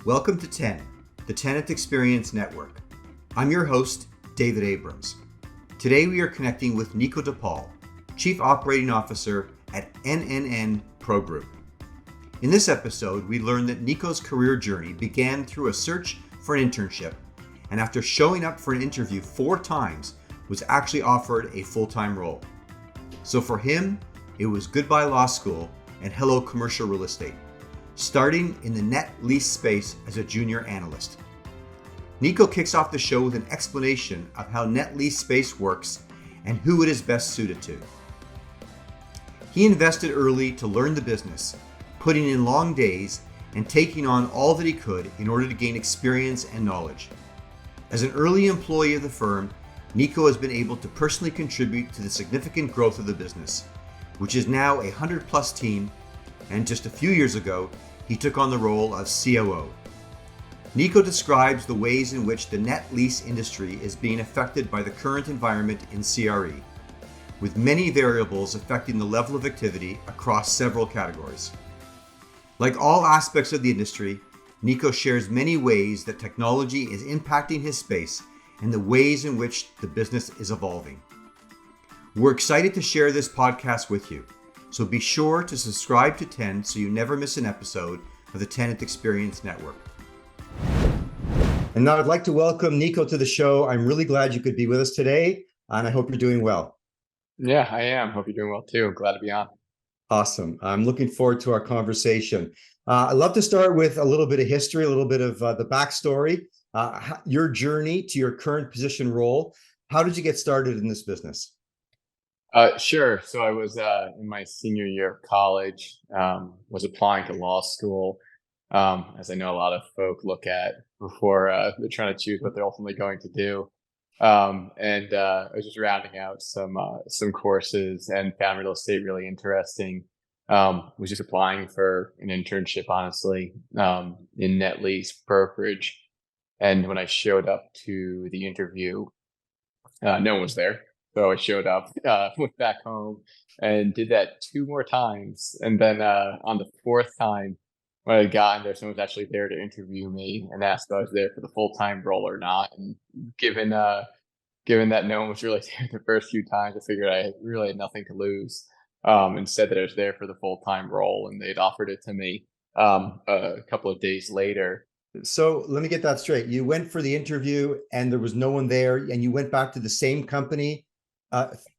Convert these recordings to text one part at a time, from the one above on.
Welcome to 10, the Tenant Experience Network. I'm your host, David Abrams. Today we are connecting with Nico DePaul, Chief Operating Officer at NNN Pro Group. In this episode, we learned that Nico's career journey began through a search for an internship, and after showing up for an interview 4 times, was actually offered a full-time role. So for him, it was goodbye law school and hello commercial real estate, starting in the net lease space as a junior analyst. Nico kicks off the show with an explanation of how net lease space works and who it is best suited to. He invested early to learn the business, putting in long days and taking on all that he could in order to gain experience and knowledge. As an early employee of the firm, Nico has been able to personally contribute to the significant growth of the business, which is now a 100-plus team, and just a few years ago, he took on the role of COO. Nico describes the ways in which the net lease industry is being affected by the current environment in CRE, with many variables affecting the level of activity across several categories. Like all aspects of the industry, Nico shares many ways that technology is impacting his space and the ways in which the business is evolving. We're excited to share this podcast with you, so be sure to subscribe to 10 so you never miss an episode of the Tenant Experience Network. And now I'd like to welcome Nico to the show. I'm really glad you could be with us today, and I hope you're doing well. Yeah, I am. Hope you're doing well too. Glad to be on. Awesome. I'm looking forward to our conversation. I'd love to start with a little bit of history, a little bit of the backstory, your journey to your current position role. How did you get started in this business? Sure. So I was in my senior year of college, was applying to law school, as I know a lot of folk look at before they're trying to choose what they're ultimately going to do. And I was just rounding out some courses and found real estate really interesting. Was just applying for an internship, honestly, in net lease brokerage. And when I showed up to the interview, no one was there. So I showed up, went back home and did that 2 more times. And then on the 4th time, when I had gotten there, someone was actually there to interview me and asked if I was there for the full-time role or not. And given that no one was really there the first few times, I figured I really had nothing to lose, and said that I was there for the full-time role, and they'd offered it to me a couple of days later. So let me get that straight. You went for the interview and there was no one there, and you went back to the same company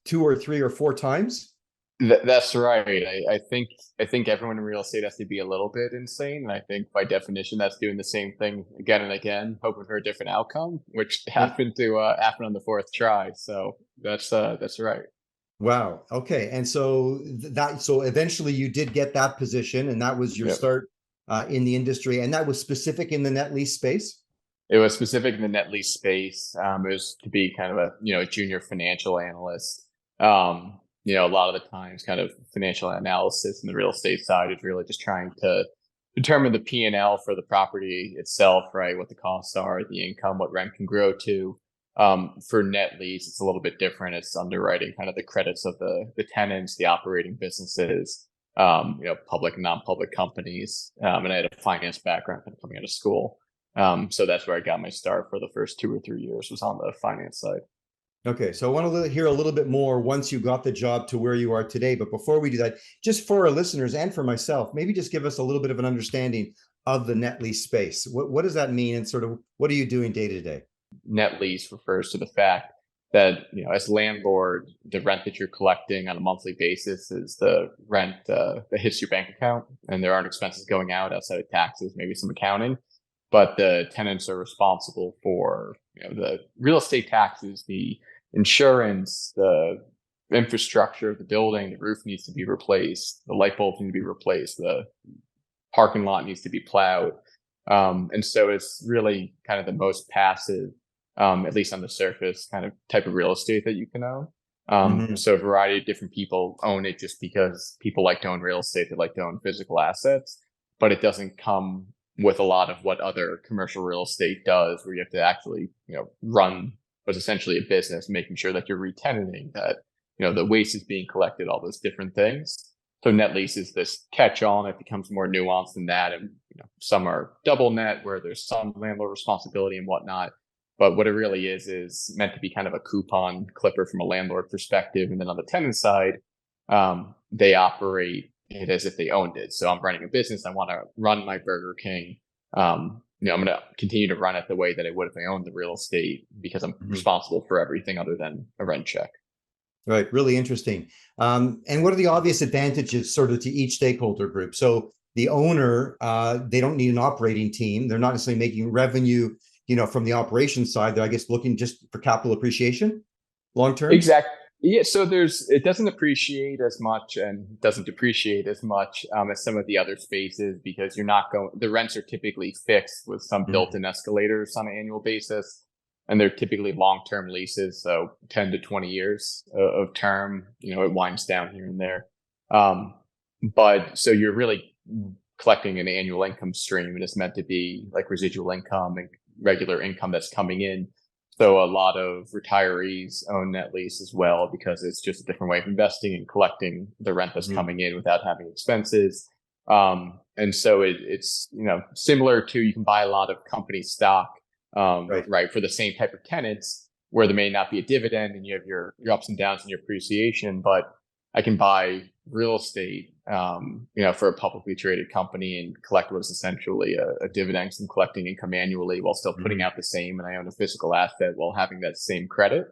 2 or 3 or 4 times? That's right. I think everyone in real estate has to be a little bit insane, and I think by definition that's doing the same thing again and again, hoping for a different outcome, which happened to happen on the 4th try. So that's right. Wow. Okay. And so so eventually you did get that position, and that was your Yep. start in the industry, and that was specific in the net lease space? It was specific in the net lease space. It was to be kind of a junior financial analyst. A lot of the times kind of financial analysis in the real estate side is really just trying to determine the P&L for the property itself, right? What the costs are, the income, what rent can grow to. For net lease, it's a little bit different. It's underwriting kind of the credits of the tenants, the operating businesses, public and non-public companies. And I had a finance background kind of coming out of school. So that's where I got my start for the first 2 or 3 years, was on the finance side. Okay, so I want to hear a little bit more once you got the job to where you are today. But before we do that, just for our listeners and for myself, maybe just give us a little bit of an understanding of the net lease space. What does that mean, and sort of what are you doing day to day? Net lease refers to the fact that, as landlord, the rent that you're collecting on a monthly basis is the rent that hits your bank account, and there aren't expenses going out outside of taxes, maybe some accounting. But the tenants are responsible for the real estate taxes, the insurance, the infrastructure of the building. The roof needs to be replaced, the light bulbs need to be replaced, the parking lot needs to be plowed. And so it's really kind of the most passive, at least on the surface, kind of type of real estate that you can own. So a variety of different people own it just because people like to own real estate. They like to own physical assets, but it doesn't come with a lot of what other commercial real estate does, where you have to actually, run what's essentially a business, making sure that you're re-tenanting, that, the waste is being collected, all those different things. So net lease is this catch-all, and it becomes more nuanced than that. And some are double net, where there's some landlord responsibility and whatnot. But what it really is meant to be kind of a coupon clipper from a landlord perspective. And then on the tenant side, they operate it as if they owned it. So I'm running a business. I want to run my Burger King. I'm going to continue to run it the way that I would if I owned the real estate, because I'm responsible for everything other than a rent check. Right. Really interesting. And what are the obvious advantages sort of to each stakeholder group? So the owner, they don't need an operating team. They're not necessarily making revenue, from the operations side. They're, I guess, looking just for capital appreciation long term. Exactly. Yeah. So it doesn't appreciate as much and doesn't depreciate as much as some of the other spaces, because the rents are typically fixed with some built-in escalators on an annual basis. And they're typically long-term leases, so 10 to 20 years of term. It winds down here and there. But so you're really collecting an annual income stream, and it's meant to be like residual income and regular income that's coming in. So a lot of retirees own net lease as well, because it's just a different way of investing and collecting the rent that's coming in without having expenses. And so it's similar to, you can buy a lot of company stock. Right, for the same type of tenants, where there may not be a dividend and you have your ups and downs and your appreciation, but I can buy real estate, for a publicly traded company and collect what is essentially a dividend. So I'm collecting income annually while still putting out the same, and I own a physical asset while having that same credit.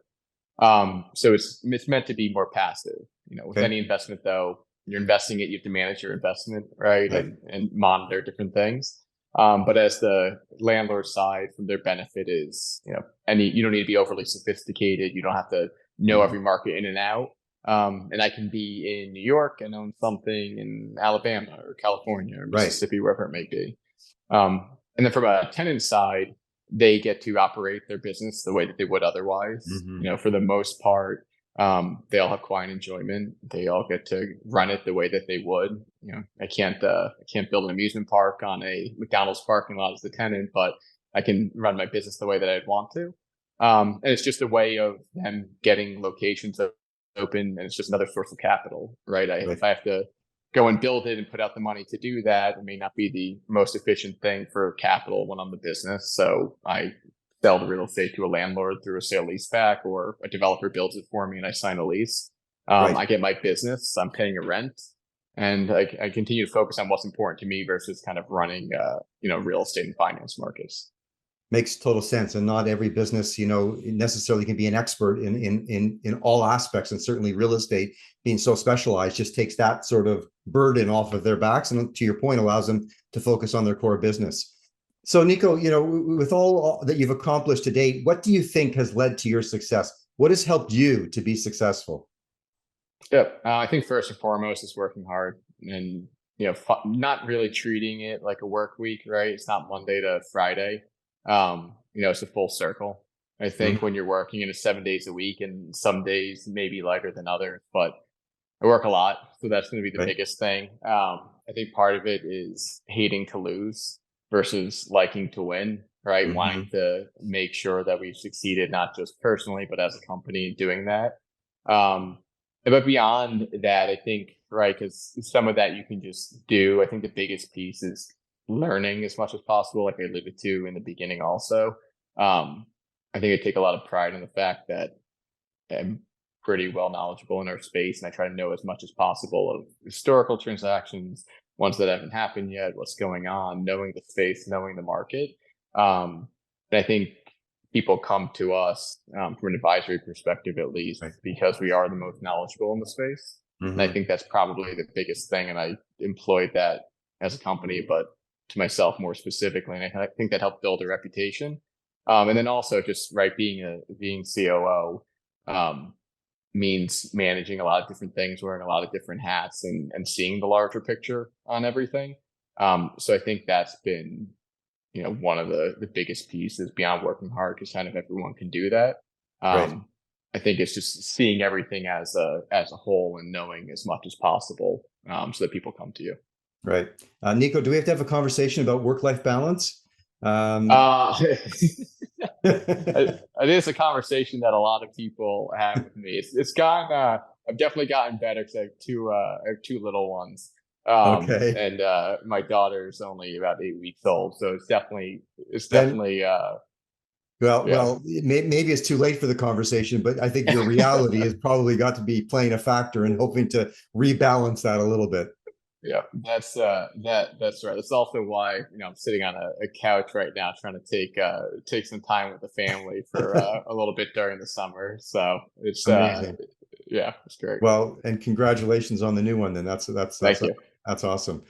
So it's meant to be more passive. With any investment, though, you're investing it, you have to manage your investment, right. And monitor different things. But as the landlord side, from their benefit is, you don't need to be overly sophisticated. You don't have to know every market in and out. And I can be in New York and own something in Alabama or California or Mississippi, wherever it may be. And then from a tenant side, they get to operate their business the way that they would otherwise. For the most part, they all have quiet enjoyment. They all get to run it the way that they would. I can't build an amusement park on a McDonald's parking lot as the tenant, but I can run my business the way that I'd want to. And it's just a way of them getting locations open, and it's just another source of capital, right? If I have to go and build it and put out the money to do that, it may not be the most efficient thing for capital when I'm the business. So I sell the real estate to a landlord through a sale leaseback, or a developer builds it for me and I sign a lease. I get my business, I'm paying a rent, and I continue to focus on what's important to me versus kind of running, real estate and finance markets. Makes total sense. And not every business, necessarily can be an expert in all aspects. And certainly real estate, being so specialized, just takes that sort of burden off of their backs. And to your point, allows them to focus on their core business. So Nico, with all that you've accomplished to date, what do you think has led to your success? What has helped you to be successful? Yeah, I think first and foremost is working hard, and not really treating it like a work week, right? It's not Monday to Friday. It's a full circle. I think when you're working, it's 7 days a week, and some days may be lighter than others, but I work a lot. So that's going to be the biggest thing. I think part of it is hating to lose versus liking to win, right? Wanting to make sure that we've succeeded, not just personally, but as a company doing that. But beyond that, I think, right, because some of that you can just do. I think the biggest piece is learning as much as possible, like I alluded to in the beginning also. I think I take a lot of pride in the fact that I'm pretty well knowledgeable in our space, and I try to know as much as possible of historical transactions, ones that haven't happened yet, what's going on, knowing the space, knowing the market. And I think people come to us from an advisory perspective, at least, because we are the most knowledgeable in the space. And I think that's probably the biggest thing. And I employed that as a company, but to myself more specifically. And I think that helped build a reputation. And then also just being COO means managing a lot of different things, wearing a lot of different hats, and seeing the larger picture on everything. So I think that's been one of the biggest pieces beyond working hard, because kind of everyone can do that. I think it's just seeing everything as a whole and knowing as much as possible, so that people come to you. Right. Nico, do we have to have a conversation about work-life balance? I think it's a conversation that a lot of people have with me. It's gotten I've definitely gotten better because I have two little ones. Okay. And my daughter's only about 8 weeks old, so it's Then, definitely yeah. well, maybe it's too late for the conversation, but I think your reality has probably got to be playing a factor in hoping to rebalance that a little bit. Yeah, that's right. That's also why I'm sitting on a couch right now, trying to take some time with the family for a little bit during the summer. So it's Amazing. yeah, it's great. Well, and congratulations on the new one. Then Thank you. that's awesome.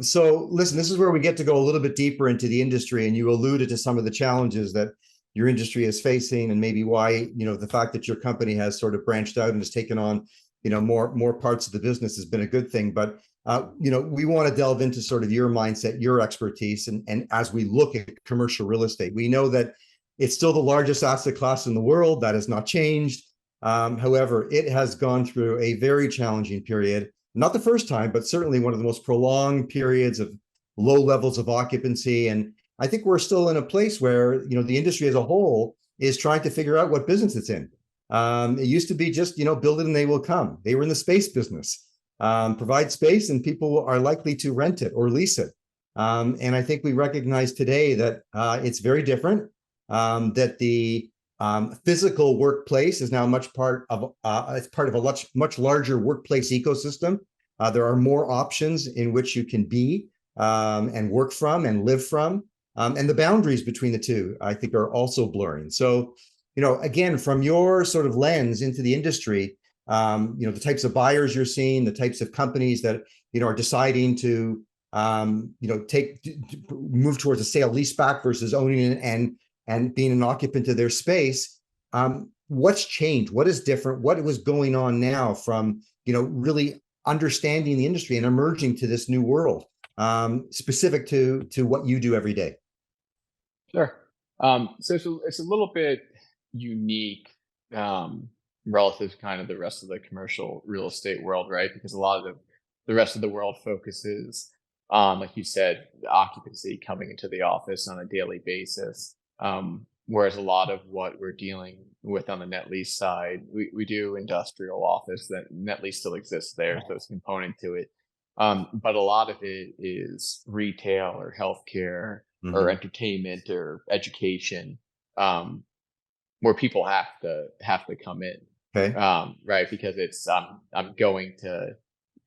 So listen, this is where we get to go a little bit deeper into the industry, and you alluded to some of the challenges that your industry is facing, and maybe why the fact that your company has sort of branched out and has taken on more parts of the business has been a good thing. But we want to delve into sort of your mindset, your expertise, and as we look at commercial real estate, we know that it's still the largest asset class in the world. That has not changed. However, it has gone through a very challenging period, not the first time, but certainly one of the most prolonged periods of low levels of occupancy. And I think we're still in a place where, the industry as a whole is trying to figure out what business it's in. It used to be just, build it and they will come. They were in the space business, provide space and people are likely to rent it or lease it. And I think we recognize today that it's very different, that the physical workplace is now it's part of a much larger workplace ecosystem. There are more options in which you can be and work from and live from. And the boundaries between the two, I think, are also blurring. So, again, from your sort of lens into the industry, the types of buyers you're seeing, the types of companies that, are deciding to, move towards a sale leaseback versus owning and being an occupant of their space. What's changed? What is different? What was going on now from, really understanding the industry and emerging to this new world, specific to what you do every day? Sure. So it's a little bit unique relative to kind of the rest of the commercial real estate world, right? Because a lot of the rest of the world focuses on, like you said, the occupancy coming into the office on a daily basis. Whereas a lot of what we're dealing with on the net lease side, we do industrial office. That net lease still exists there, so it's a component to it. But a lot of it is retail or healthcare or entertainment or education, where people have to come in, Okay. right? Because it's I'm going to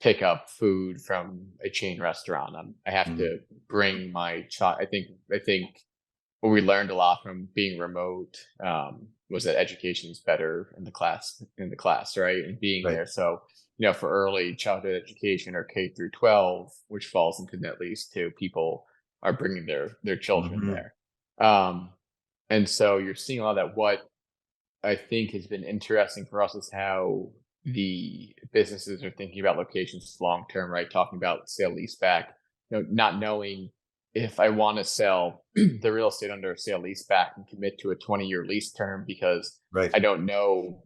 pick up food from a chain restaurant. I have to bring my child. I think what we learned a lot from being remote was that education is better in the class, right? And being Right. there. So, for early childhood education or K through 12, which falls into net lease too, people are bringing their children there. Um, and so you're seeing a lot of that. What I think has been interesting for us is how the businesses are thinking about locations long term, right? Talking about sale leaseback, not knowing if I want to sell the real estate under a sale leaseback and commit to a 20-year lease term because Right. I don't know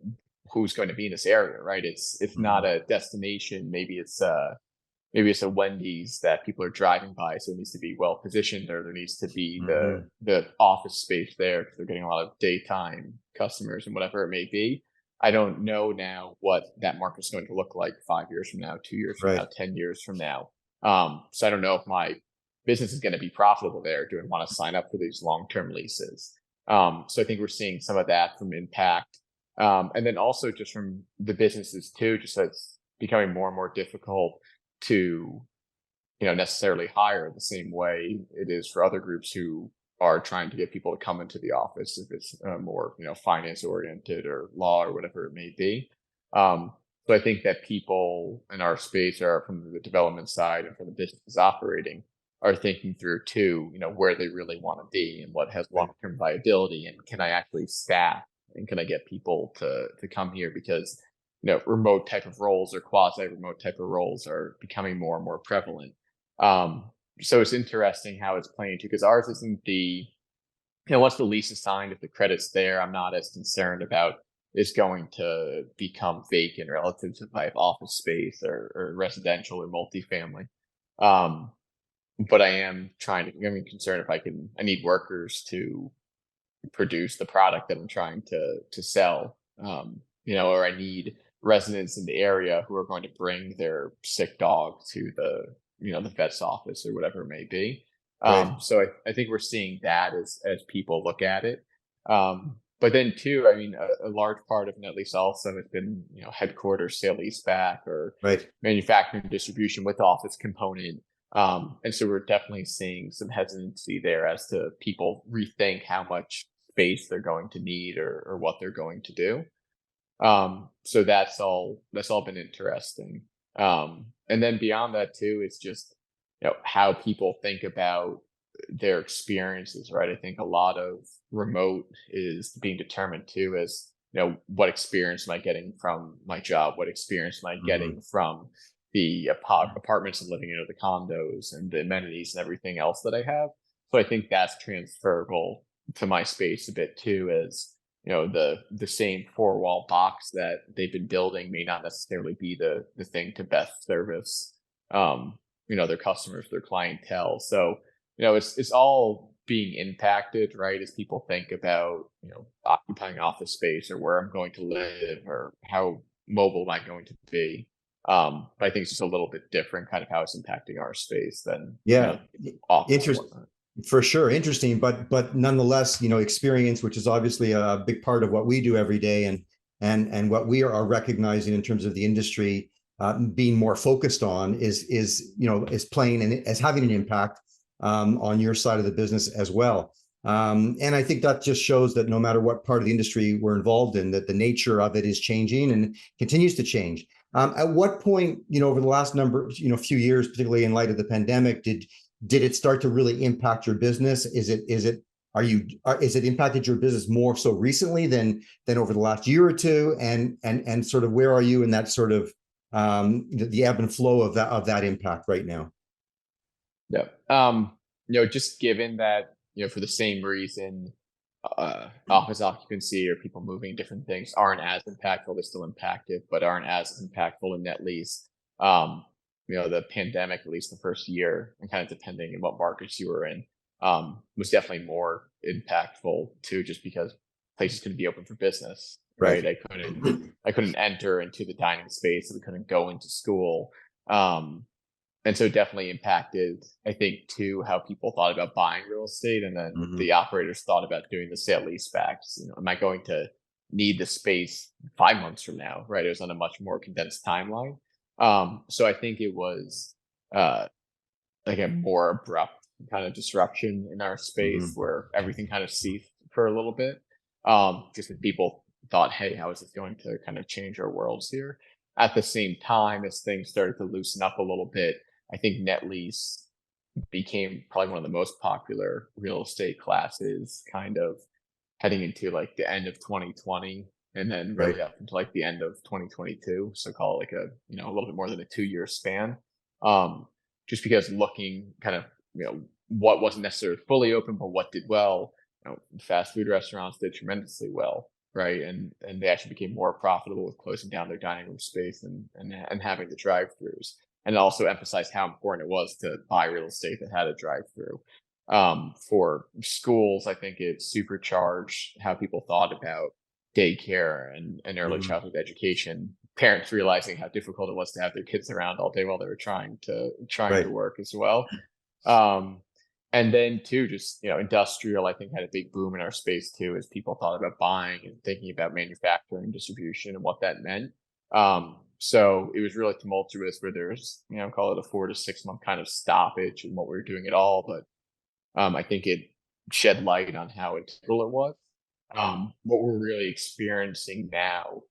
who's going to be in this area, right? It's not a destination. Maybe it's a Wendy's that people are driving by, so it needs to be well positioned, or there needs to be the office space there because they're getting a lot of daytime customers and whatever it may be. I don't know now what that market's going to look like 5 years from now, 2 years from now, Right. 10 years from now. So I don't know if my business is going to be profitable there. Do I want to sign up for these long-term leases? So I think we're seeing some of that from impact, and then also just from the businesses too. Just that it's becoming more and more difficult to necessarily hire the same way it is for other groups who are trying to get people to come into the office if it's more finance oriented or law or whatever it may be. So I think that people in our space are, from the development side and from the businesses operating, are thinking through too, where they really want to be and what has Right. long-term viability, and can I actually staff and can I get people to come here, because remote type of roles or quasi remote type of roles are becoming more and more prevalent. So it's interesting how it's playing too, because ours isn't once the lease is signed, if the credit's there, I'm not as concerned about it's going to become vacant relative to if I have office space or residential or multifamily. But I'm concerned if I need workers to produce the product that I'm trying to sell. Or I need residents in the area who are going to bring their sick dog to the vet's office or whatever it may be. Right. So I think we're seeing that as people look at it. But then too, I mean, a large part of net lease also has been, headquarters sale lease back or Right. manufacturing distribution with office component. And so we're definitely seeing some hesitancy there as to people rethink how much space they're going to need or what they're going to do. So that's all been interesting. And then beyond that too, it's just how people think about their experiences, right? I think a lot of remote is being determined too as what experience am I getting from my job? What experience am I Mhm. getting from the apartments I'm living in or the condos and the amenities and everything else that I have? So I think that's transferable to my space a bit too, as the same four wall box that they've been building may not necessarily be the thing to best service their customers, their clientele. So it's all being impacted, right? As people think about occupying office space or where I'm going to live or how mobile am I going to be. But I think it's just a little bit different, kind of how it's impacting our space than Yeah. office or Interest whatnot. for sure. Interesting, but nonetheless, experience, which is obviously a big part of what we do every day, and what we are recognizing in terms of the industry being more focused on is playing and as having an impact on your side of the business as well. And I think that just shows that no matter what part of the industry we're involved in, that the nature of it is changing and continues to change. At what point, over the last few years, particularly in light of the pandemic, did it start to really impact your business? Is it impacted your business more so recently than over the last year or two? And sort of where are you in that sort of the ebb and flow of that impact right now? Yeah. Just given that, for the same reason, office occupancy or people moving different things aren't as impactful, they're still impacted, but aren't as impactful in net lease. The pandemic, at least the first year, and kind of depending on what markets you were in, was definitely more impactful too, just because places couldn't be open for business, right? Right. I couldn't enter into the dining space, we couldn't go into school. And so definitely impacted, I think, too, how people thought about buying real estate, and then Mhm. the operators thought about doing the sale lease backs. Am I going to need the space 5 months from now? Right. It was on a much more condensed timeline. So I think it was uh, like a more abrupt kind of disruption in our space Mhm. where everything kind of ceased for a little bit. Just because people thought, hey, how is this going to kind of change our worlds here? At the same time, as things started to loosen up a little bit, I think net lease became probably one of the most popular real estate classes, kind of heading into like the end of 2020 and then Right. really up into like the end of 2022. So call it like a little bit more than a 2 year span. Um, just because looking kind of, what wasn't necessarily fully open, but what did well, fast food restaurants did tremendously well. Right. And they actually became more profitable with closing down their dining room space and having the drive-throughs, and also emphasized how important it was to buy real estate that had a drive-through. For schools, I think it supercharged how people thought about daycare and early Mhm. childhood education. Parents realizing how difficult it was to have their kids around all day while they were trying to Right. work as well. Um, and then too, just industrial, I think had a big boom in our space too, as people thought about buying and thinking about manufacturing, distribution, and what that meant. So it was really tumultuous, where there's call it a 4 to 6 month kind of stoppage in what we were doing at all, but I think it shed light on how integral it was. What we're really experiencing now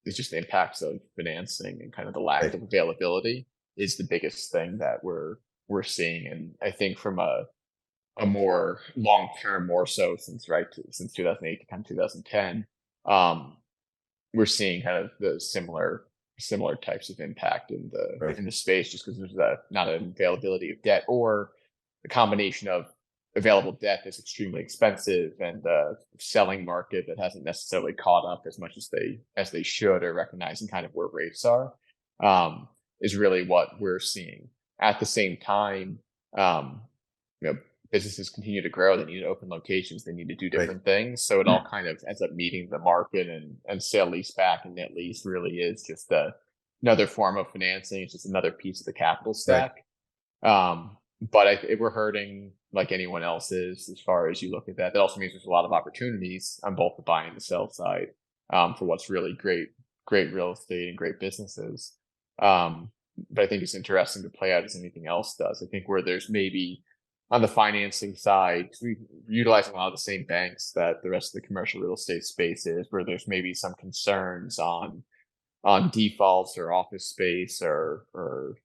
is just the impacts of financing and kind of the lack Right. of availability is the biggest thing that we're seeing. And I think from a more long term, more so since 2008 to kind of 2010, um, we're seeing kind of the similar types of impact in the Right. in the space, just because there's not an availability of debt, or a combination of available debt that's extremely expensive and the selling market that hasn't necessarily caught up as much as they should, or recognizing kind of where rates are, is really what we're seeing. At the same time, um, you know, businesses continue to grow, they need to open locations, they need to do Right. different things. So it all kind of ends up meeting the market, and sale leaseback and net lease really is just another form of financing. It's just another piece of the capital Right. stack. But we're hurting like anyone else is as far as you look at that. That also means there's a lot of opportunities on both the buy and the sell side for what's really great real estate and great businesses. But I think it's interesting to play out as anything else does. I think where there's maybe on the financing side, 'cause we're utilizing a lot of the same banks that the rest of the commercial real estate space is, where there's maybe some concerns on defaults or office space or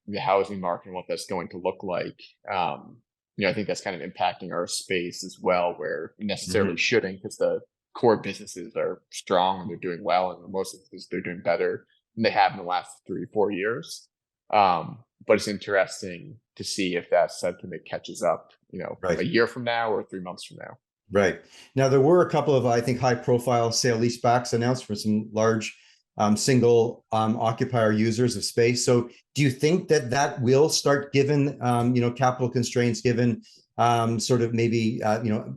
the housing market and what that's going to look like. I think that's kind of impacting our space as well, where it necessarily shouldn't, because the core businesses are strong and they're doing well, and most of this they're doing better than they have in the last 3-4 years. But it's interesting to see if that sentiment catches up, Right. a year from now or 3 months from now. Right. Now, there were a couple of, I think, high-profile sale leasebacks announced for some large single occupier users of space. So do you think that will start, given, capital constraints, given sort of maybe,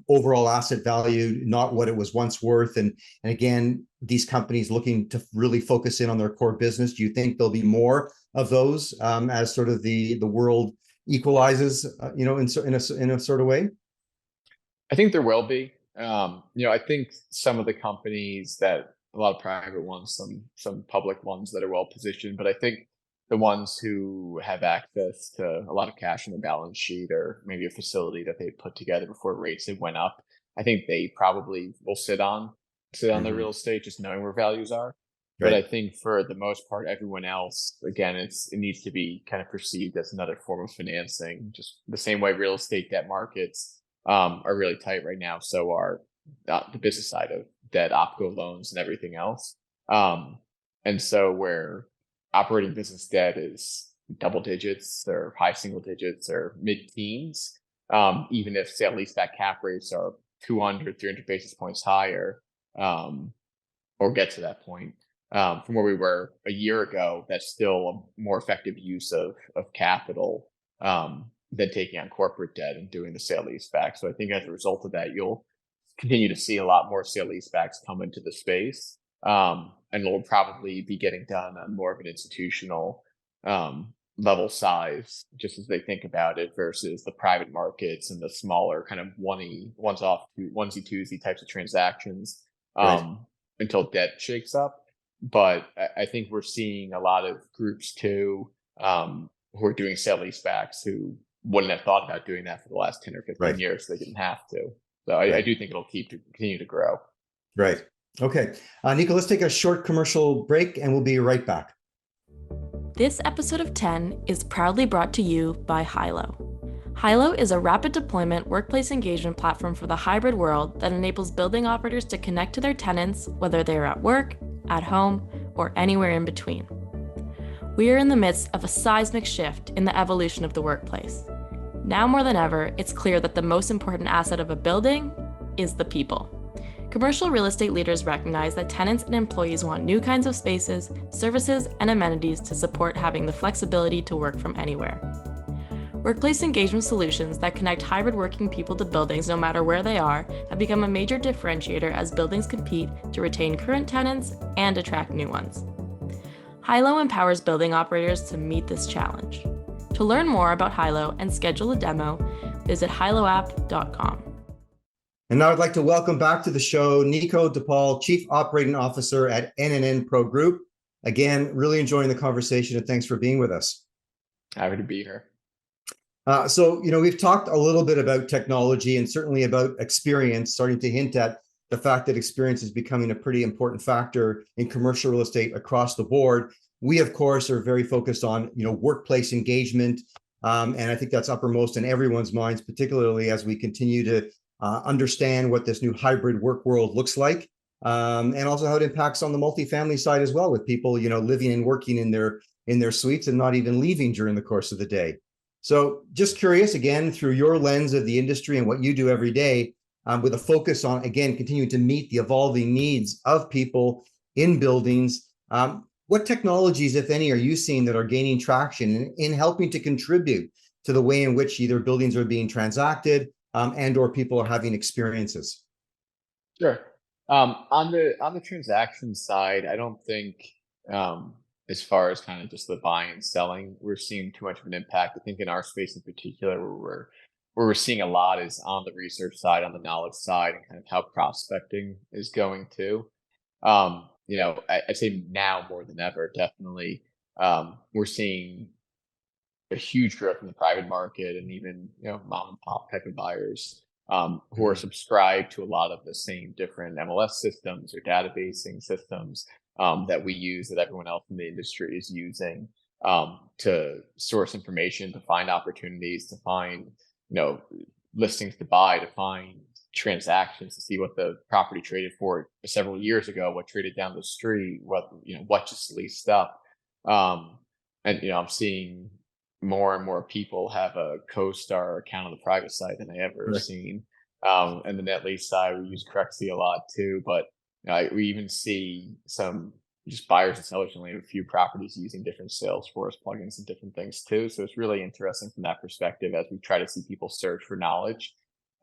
overall asset value, not what it was once worth? And again, these companies looking to really focus in on their core business. Do you think there'll be more of those as sort of the world equalizes, in a sort of way? I think there will be. I think some of the companies that a lot of private ones, some public ones that are well positioned, but I think the ones who have access to a lot of cash on the balance sheet, or maybe a facility that they put together before rates had went up, I think they probably will sit on their real estate, just knowing where values are. But I Right. think for the most part, everyone else, again, it needs to be kind of perceived as another form of financing, just the same way real estate debt markets are really tight right now. So are the business side of debt, opco loans, and everything else. And so where operating business debt is double digits or high single digits or mid-teens, even if sale leaseback cap rates are 200, 300 basis points higher, or get to that point from where we were a year ago, that's still a more effective use of capital than taking on corporate debt and doing the sale leaseback. So I think as a result of that, you'll continue to see a lot more sale leasebacks come into the space, and it'll probably be getting done on more of an institutional level size, just as they think about it, versus the private markets and the smaller kind of onesie twosie types of transactions Right. until debt shakes up. But I think we're seeing a lot of groups too who are doing sale leasebacks who wouldn't have thought about doing that for the last 10 or 15 Right. years. So they didn't have to. So I Right. do think it'll continue to grow. Right. Okay. Nico, let's take a short commercial break and we'll be right back. This episode of 10 is proudly brought to you by Hilo. Hilo is a rapid deployment workplace engagement platform for the hybrid world that enables building operators to connect to their tenants, whether they are at work, at home, or anywhere in between. We are in the midst of a seismic shift in the evolution of the workplace. Now more than ever, it's clear that the most important asset of a building is the people. Commercial real estate leaders recognize that tenants and employees want new kinds of spaces, services, and amenities to support having the flexibility to work from anywhere. Workplace engagement solutions that connect hybrid working people to buildings no matter where they are have become a major differentiator as buildings compete to retain current tenants and attract new ones. Hilo empowers building operators to meet this challenge. To learn more about Hilo and schedule a demo, visit hiloapp.com. And now I'd like to welcome back to the show Nico DePaul, Chief Operating Officer at NNN Pro Group. Again, really enjoying the conversation, and thanks for being with us. Happy to be here. So, we've talked a little bit about technology and certainly about experience, starting to hint at the fact that experience is becoming a pretty important factor in commercial real estate across the board. We, of course, are very focused on, workplace engagement. And I think that's uppermost in everyone's minds, particularly as we continue to understand what this new hybrid work world looks like, and also how it impacts on the multifamily side as well, with people, living and working in their suites and not even leaving during the course of the day. So just curious, again, through your lens of the industry and what you do every day, with a focus on, again, continuing to meet the evolving needs of people in buildings, what technologies, if any, are you seeing that are gaining traction in helping to contribute to the way in which either buildings are being transacted and or people are having experiences? Sure. On the transaction side, I don't think as far as kind of just the buying and selling, we're seeing too much of an impact. I think in our space in particular, where we're seeing a lot is on the research side, on the knowledge side, and kind of how prospecting is going too. I'd say now more than ever, definitely, we're seeing a huge growth in the private market and even mom and pop type of buyers who are Mhm. subscribed to a lot of the same different MLS systems or databasing systems that we use, that everyone else in the industry is using to source information, to find opportunities, to find listings to buy, to find transactions, to see what the property traded for several years ago, what traded down the street, what just leased up. And I'm seeing more and more people have a co-star account on the private side than I ever Right. seen. And the net lease side, we use Crexy a lot too, but we even see some just buyers and sellers only have a few properties using different Salesforce plugins and different things too. So it's really interesting from that perspective as we try to see people search for knowledge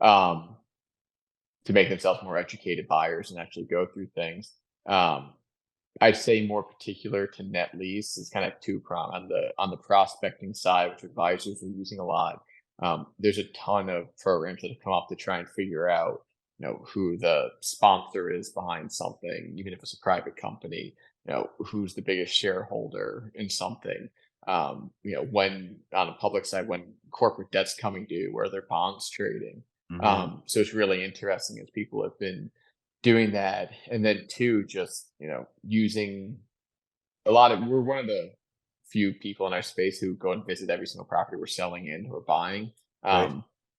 um, to make themselves more educated buyers and actually go through things. Um, I'd say more particular to net lease is kind of two prong on the prospecting side, which advisors are using a lot. There's a ton of programs that have come up to try and figure out, who the sponsor is behind something, even if it's a private company. Who's the biggest shareholder in something. When on a public side, when corporate debt's coming due, where their bonds trading. Mhm. So it's really interesting as people have been doing that. And then two, just using we're one of the few people in our space who go and visit every single property we're selling in or buying, Right.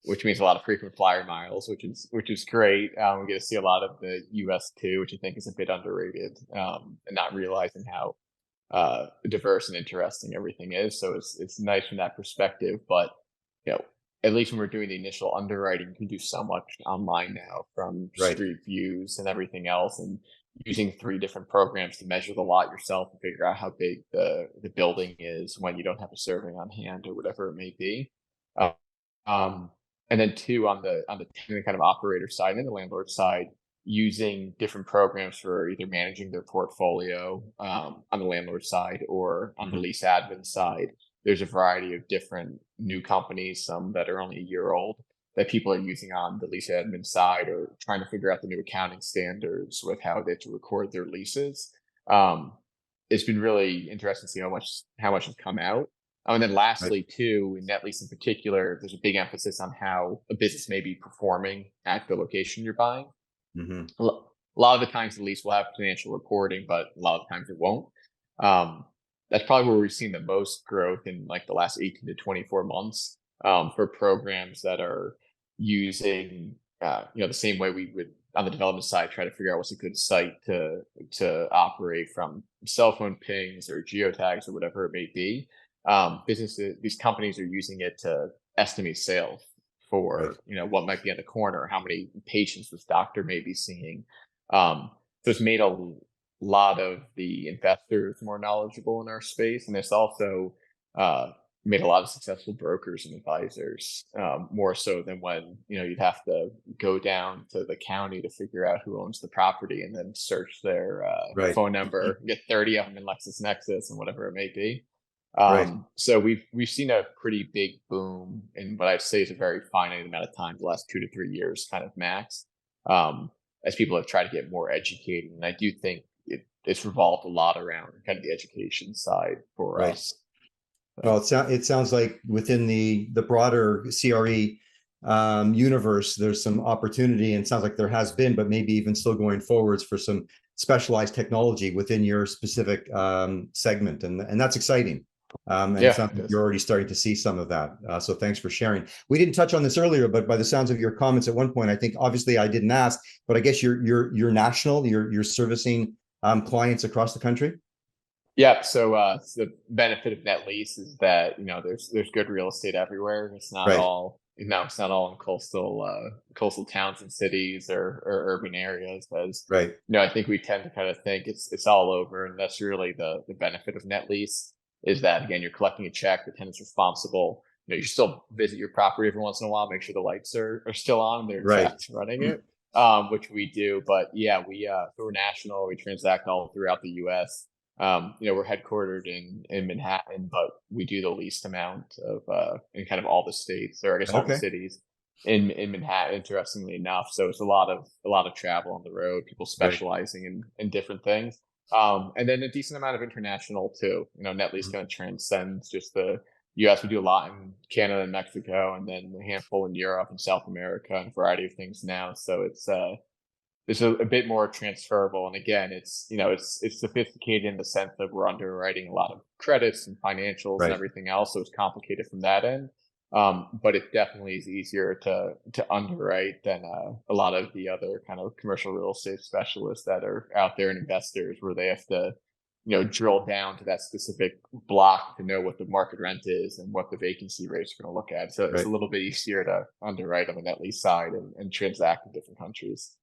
which means a lot of frequent flyer miles, which is great. We get to see a lot of the US too, which I think is a bit underrated, and not realizing how diverse and interesting everything is. So it's nice from that perspective. But you know, at least when we're doing the initial underwriting, you can do so much online now, from Right. street views and everything else, and using three different programs to measure the lot yourself and figure out how big the building is when you don't have a survey on hand or whatever it may be. Uh, um, and then two, on the tenant kind of operator side and the landlord side, using different programs for either managing their portfolio on the landlord side or on the Mhm. lease admin side. There's a variety of different new companies, some that are only a year old, that people are using on the lease admin side, or trying to figure out the new accounting standards with how they have to record their leases. Um, it's been really interesting to see how much has come out. And then Right. lastly, too, in net lease in particular, there's a big emphasis on how a business may be performing at the location you're buying. Mhm. A lot of the times the lease will have financial reporting, but a lot of times it won't. Um, that's probably where we've seen the most growth in like the last 18 to 24 months, for programs that are using, the same way we would on the development side try to figure out what's a good site to operate from, cell phone pings or geotags or whatever it may be. These companies are using it to estimate sales Right. for what might be on the corner, how many patients this doctor may be seeing. So it's made a lot of the investors more knowledgeable in our space, and it's also made a lot of successful brokers and advisors, more so than when you'd have to go down to the county to figure out who owns the property and then search their Right. phone number, get 30 of them in LexisNexis and whatever it may be. Right. So we've seen a pretty big boom in what I'd say is a very finite amount of time, the last 2 to 3 years, kind of max, as people have tried to get more educated. And I do think it's revolved a lot around kind of the education side for Right. us. Well, So, it sounds like within the broader CRE universe, there's some opportunity, and it sounds like there has been, but maybe even still going forwards for some specialized technology within your specific segment, and that's exciting. And it yeah, sounds it like is. you're already starting to see some of that. So thanks for sharing. We didn't touch on this earlier, but by the sounds of your comments at one point, I think obviously I didn't ask, but I guess you're national. You're servicing clients across the country. Yeah. So the benefit of net lease is that there's good real estate everywhere. It's not Right. all it's not all in coastal towns and cities or urban areas. As Right. I think we tend to kind of think it's all over, and that's really the benefit of net lease, is that again you're collecting a check, the tenant's responsible. you still visit your property every once in a while, make sure the lights are still on, they're in Right. fact running it, which we do. But yeah, we're national. We transact all throughout the U.S. We're headquartered in Manhattan, but we do the least amount of in kind of all the states, or I guess all the Okay. cities in Manhattan, interestingly enough. So it's a lot of travel on the road, people Right. specializing in different things. And then a decent amount of international too. Net lease kind of transcends just the US. We do a lot in Canada and Mexico, and then a handful in Europe and South America, and a variety of things now. So it's a bit more transferable. And again, it's sophisticated in the sense that we're underwriting a lot of credits and financials and Right. everything else. So it's complicated from that end. But it definitely is easier to underwrite than a lot of the other kind of commercial real estate specialists that are out there, and investors, where they have to drill down to that specific block to know what the market rent is and what the vacancy rates are going to look at. So it's Right. a little bit easier to underwrite on the net lease side and transact in different countries.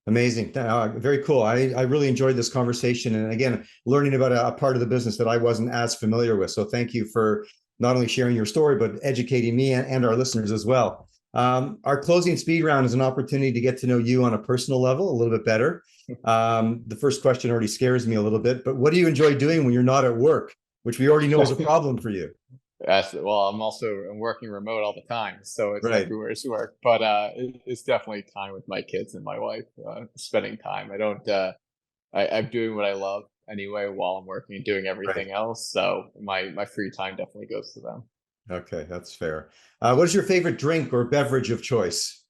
Amazing. Very cool. I really enjoyed this conversation. And again, learning about a part of the business that I wasn't as familiar with. So thank you for not only sharing your story, but educating me and our listeners as well. Our closing speed round is an opportunity to get to know you on a personal level a little bit better. The first question already scares me a little bit, but what do you enjoy doing when you're not at work, which we already know is a problem for you? Well, I'm working remote all the time, so it's Right. everywhere's work. But it's definitely time with my kids and my wife, spending time. I don't. I'm doing what I love anyway while I'm working and doing everything else. So my free time definitely goes to them. Okay, that's fair. What is your favorite drink or beverage of choice?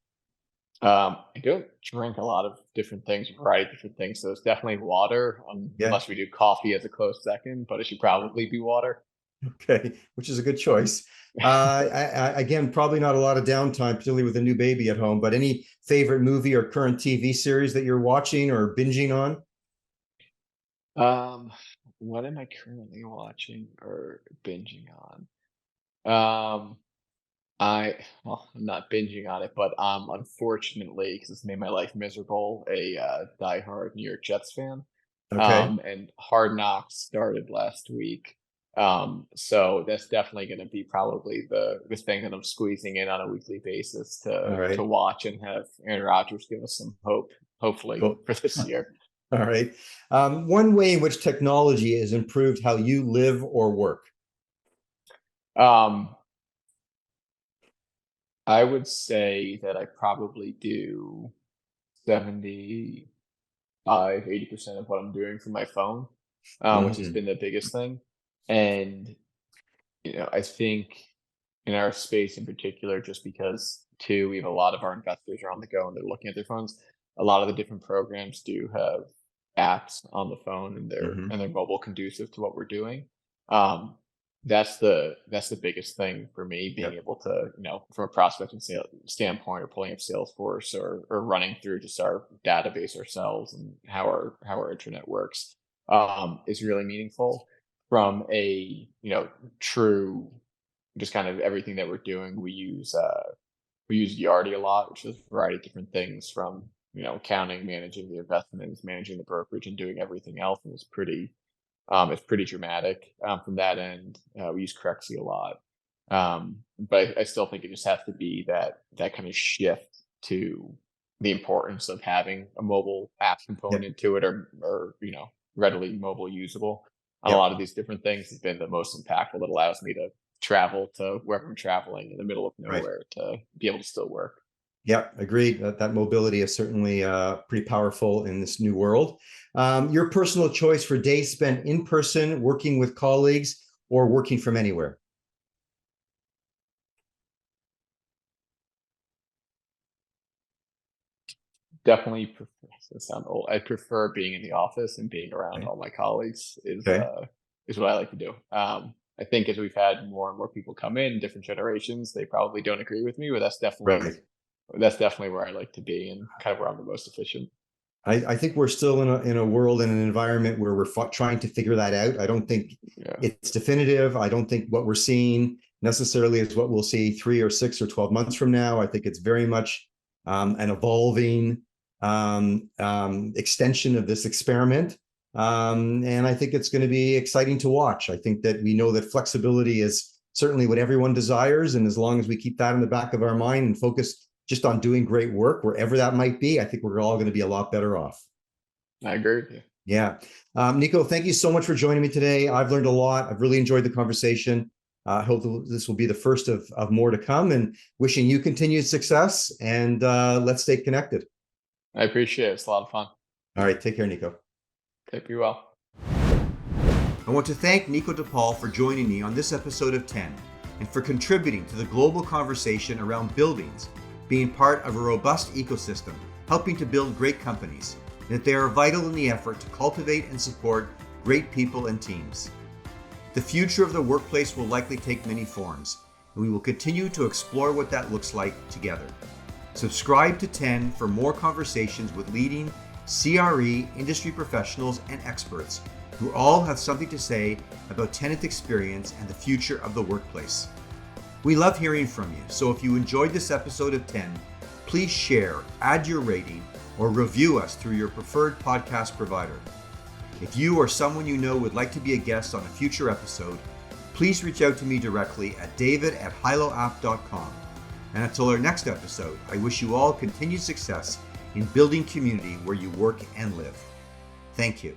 I don't drink a lot of different things, a variety of different things. So it's definitely water, Yeah. unless we do coffee as a close second. But it should probably be water. Okay, which is a good choice. Again, probably not a lot of downtime, particularly with a new baby at home, but any favorite movie or current TV series that you're watching or binging on? What am I currently watching or binging on? Um, I'm not binging on it, but unfortunately, because it's made my life miserable, a diehard New York Jets fan. Okay. And Hard Knocks started last week. So that's definitely going to be probably the thing that I'm squeezing in on a weekly basis All to right. watch and have Aaron Rodgers give us some hope, hopefully, Cool. for this year. All right. One way in which technology has improved how you live or work. Um, I would say that I probably do 75, 80% of what I'm doing from my phone, which has been the biggest thing. And, I think in our space in particular, just because too, we have a lot of our investors are on the go and they're looking at their phones. A lot of the different programs do have apps on the phone, and they're mobile conducive to what we're doing. Um, that's the biggest thing for me, being Yep. able to, from a prospecting standpoint, or pulling up Salesforce, or running through just our database ourselves and how our internet works, is really meaningful. From a true, just kind of everything that we're doing, we use Yardi a lot, which is a variety of different things, from accounting, managing the investments, managing the brokerage, and doing everything else. And it's pretty dramatic from that end. We use Crexy a lot, but I still think it just has to be that kind of shift to the importance of having a mobile app component to it, or readily mobile usable on a Yep. lot of these different things, has been the most impactful. That allows me to travel to wherever I'm traveling in the middle of Right. nowhere to be able to still work. Yeah, agreed. That mobility is certainly pretty powerful in this new world. Your personal choice for days spent in person, working with colleagues, or working from anywhere? Definitely prefer, to sound old, I prefer being in the office and being around Okay. all my colleagues Okay. is what I like to do. I think as we've had more and more people come in, different generations, they probably don't agree with me, but Right. that's definitely where I like to be, and kind of where I'm the most efficient. I think we're still in a world, in an environment where we're trying to figure that out. I don't think Yeah. it's definitive. I don't think what we're seeing necessarily is what we'll see 3 or 6 or 12 months from now. I think it's very much an evolving extension of this experiment. And I think it's going to be exciting to watch. I think that we know that flexibility is certainly what everyone desires. And as long as we keep that in the back of our mind and focus just on doing great work, wherever that might be, I think we're all going to be a lot better off. I agree with you. Yeah. Nico, thank you so much for joining me today. I've learned a lot. I've really enjoyed the conversation. I hope this will be the first of more to come, and wishing you continued success, and let's stay connected. I appreciate it. It's a lot of fun. All right. Take care, Nico. Okay, be well. I want to thank Nico DePaul for joining me on this episode of 10 and for contributing to the global conversation around buildings, being part of a robust ecosystem, helping to build great companies, and that they are vital in the effort to cultivate and support great people and teams. The future of the workplace will likely take many forms, and we will continue to explore what that looks like together. Subscribe to 10 for more conversations with leading CRE industry professionals and experts who all have something to say about tenant experience and the future of the workplace. We love hearing from you, so if you enjoyed this episode of 10, please share, add your rating, or review us through your preferred podcast provider. If you or someone you know would like to be a guest on a future episode, please reach out to me directly at david@hiloapp.com. And until our next episode, I wish you all continued success in building community where you work and live. Thank you.